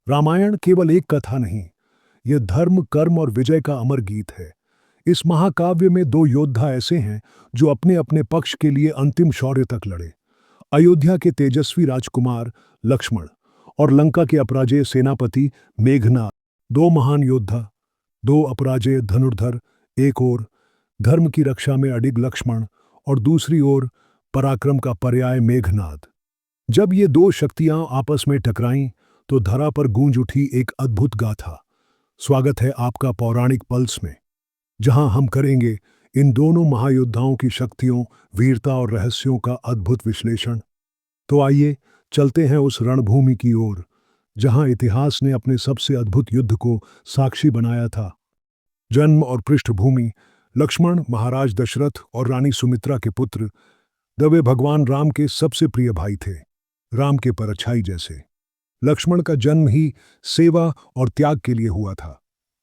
रामायण केवल एक कथा नहीं, यह धर्म, कर्म और विजय का अमर गीत है। इस महाकाव्य में दो योद्धा ऐसे हैं जो अपने अपने पक्ष के लिए अंतिम शौर्य तक लड़े। अयोध्या के तेजस्वी राजकुमार लक्ष्मण और लंका के अपराजेय सेनापति मेघनाद, दो महान योद्धा, दो अपराजेय धनुर्धर। एक ओर धर्म की रक्षा में अडिग लक्ष्मण और दूसरी ओर पराक्रम का पर्याय मेघनाद। जब ये दो शक्तियां आपस में टकराईं तो धरा पर गूंज उठी एक अद्भुत गाथा। स्वागत है आपका पौराणिक पल्स में, जहां हम करेंगे इन दोनों महायोद्धाओं की शक्तियों, वीरता और रहस्यों का अद्भुत विश्लेषण। तो आइए चलते हैं उस रणभूमि की ओर जहां इतिहास ने अपने सबसे अद्भुत युद्ध को साक्षी बनाया था। जन्म और पृष्ठभूमि। लक्ष्मण महाराज दशरथ और रानी सुमित्रा के पुत्र, वे भगवान राम के सबसे प्रिय भाई थे, राम के परछाई जैसे। लक्ष्मण का जन्म ही सेवा और त्याग के लिए हुआ था।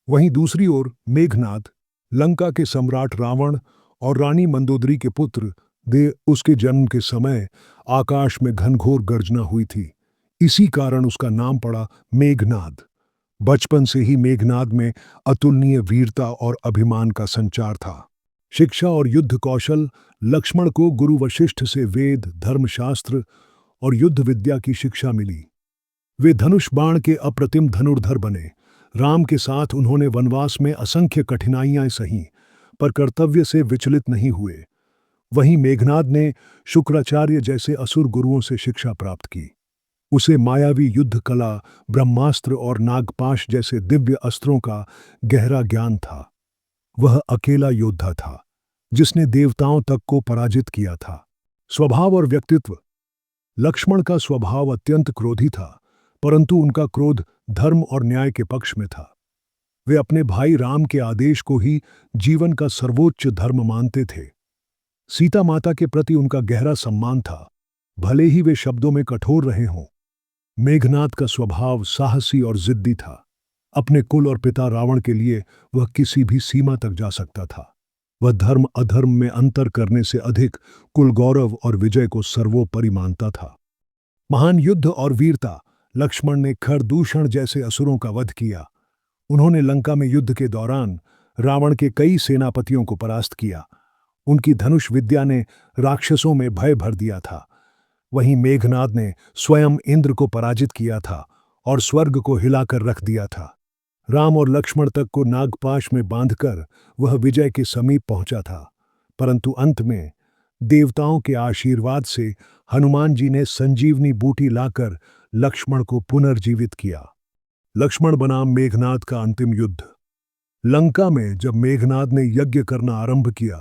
वहीं दूसरी ओर मेघनाद, लंका के सम्राट रावण और रानी मंदोदरी के पुत्र, उसके जन्म के समय आकाश में घनघोर गर्जना हुई थी। इसी कारण उसका नाम पड़ा मेघनाद। बचपन से ही मेघनाद में अतुलनीय वीरता और अभिमान का संचार था। शिक्षा और युद्ध कौशल। लक्ष्मण को गुरु वशिष्ठ से वेद, धर्मशास्त्र और युद्ध विद्या की शिक्षा मिली। वे धनुष बाण के अप्रतिम धनुर्धर बने। राम के साथ उन्होंने वनवास में असंख्य कठिनाइयां सहीं, पर कर्तव्य से विचलित नहीं हुए। वहीं मेघनाद ने शुक्राचार्य जैसे असुर गुरुओं से शिक्षा प्राप्त की। उसे मायावी युद्ध कला, ब्रह्मास्त्र और नागपाश जैसे दिव्य अस्त्रों का गहरा ज्ञान था। वह अकेला योद्धा था जिसने देवताओं तक को पराजित किया था। स्वभाव और व्यक्तित्व। लक्ष्मण का स्वभाव अत्यंत क्रोधी था, परंतु उनका क्रोध धर्म और न्याय के पक्ष में था। वे अपने भाई राम के आदेश को ही जीवन का सर्वोच्च धर्म मानते थे। सीता माता के प्रति उनका गहरा सम्मान था, भले ही वे शब्दों में कठोर रहे हों। मेघनाद का स्वभाव साहसी और जिद्दी था। अपने कुल और पिता रावण के लिए वह किसी भी सीमा तक जा सकता था। वह धर्म अधर्म में अंतर करने से अधिक कुल गौरव और विजय को सर्वोपरि मानता था। महान युद्ध और वीरता। लक्ष्मण ने खरदूषण जैसे असुरों का वध किया। उन्होंने लंका में युद्ध के दौरान रावण के कई सेनापतियों को परास्त किया। उनकी धनुष विद्या ने राक्षसों में भय भर दिया था। वहीं मेघनाद ने स्वयं इंद्र को पराजित किया था और स्वर्ग को हिलाकर रख दिया था। राम और लक्ष्मण तक को नागपाश में बांधकर वह विजय के समीप पहुंचा था, परंतु अंत में देवताओं के आशीर्वाद से हनुमान जी ने संजीवनी बूटी लाकर लक्ष्मण को पुनर्जीवित किया। लक्ष्मण बनाम मेघनाद का अंतिम युद्ध। लंका में जब मेघनाद ने यज्ञ करना आरंभ किया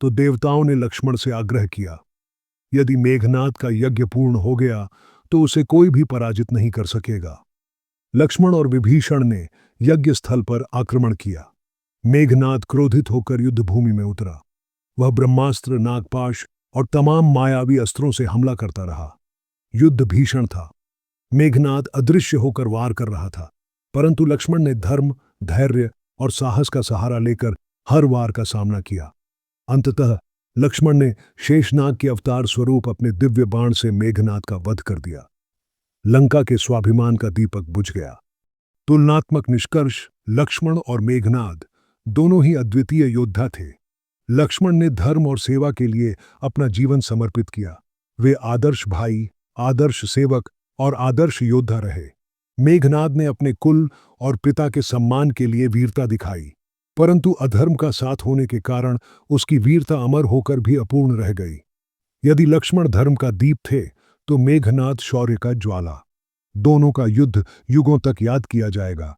तो देवताओं ने लक्ष्मण से आग्रह किया, यदि मेघनाद का यज्ञ पूर्ण हो गया तो उसे कोई भी पराजित नहीं कर सकेगा। लक्ष्मण और विभीषण ने यज्ञ स्थल पर आक्रमण किया। मेघनाद क्रोधित होकर युद्ध भूमि में उतरा। वह ब्रह्मास्त्र, नागपाश और तमाम मायावी अस्त्रों से हमला करता रहा। युद्ध भीषण था। मेघनाद अदृश्य होकर वार कर रहा था, परंतु लक्ष्मण ने धर्म, धैर्य और साहस का सहारा लेकर हर वार का सामना किया। अंततः लक्ष्मण ने शेषनाग के अवतार स्वरूप अपने दिव्य बाण से मेघनाद का वध कर दिया। लंका के स्वाभिमान का दीपक बुझ गया। तुलनात्मक निष्कर्ष। लक्ष्मण और मेघनाद दोनों ही अद्वितीय योद्धा थे। लक्ष्मण ने धर्म और सेवा के लिए अपना जीवन समर्पित किया। वे आदर्श भाई, आदर्श सेवक और आदर्श योद्धा रहे। मेघनाद ने अपने कुल और पिता के सम्मान के लिए वीरता दिखाई, परंतु अधर्म का साथ होने के कारण उसकी वीरता अमर होकर भी अपूर्ण रह गई। यदि लक्ष्मण धर्म का दीप थे तो मेघनाद शौर्य का ज्वाला। दोनों का युद्ध युगों तक याद किया जाएगा।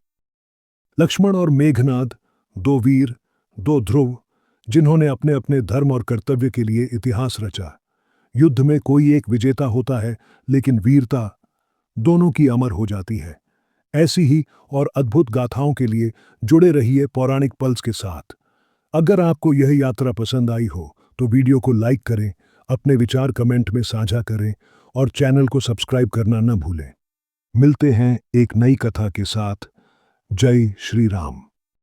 लक्ष्मण और मेघनाद, दो वीर, दो ध्रुव, जिन्होंने अपने अपने धर्म और कर्तव्य के लिए इतिहास रचा। युद्ध में कोई एक विजेता होता है, लेकिन वीरता दोनों की अमर हो जाती है। ऐसी ही और अद्भुत गाथाओं के लिए जुड़े रहिए पौराणिक पल्स के साथ। अगर आपको यह यात्रा पसंद आई हो तो वीडियो को लाइक करें, अपने विचार कमेंट में साझा करें और चैनल को सब्सक्राइब करना न भूलें। मिलते हैं एक नई कथा के साथ। जय श्री राम।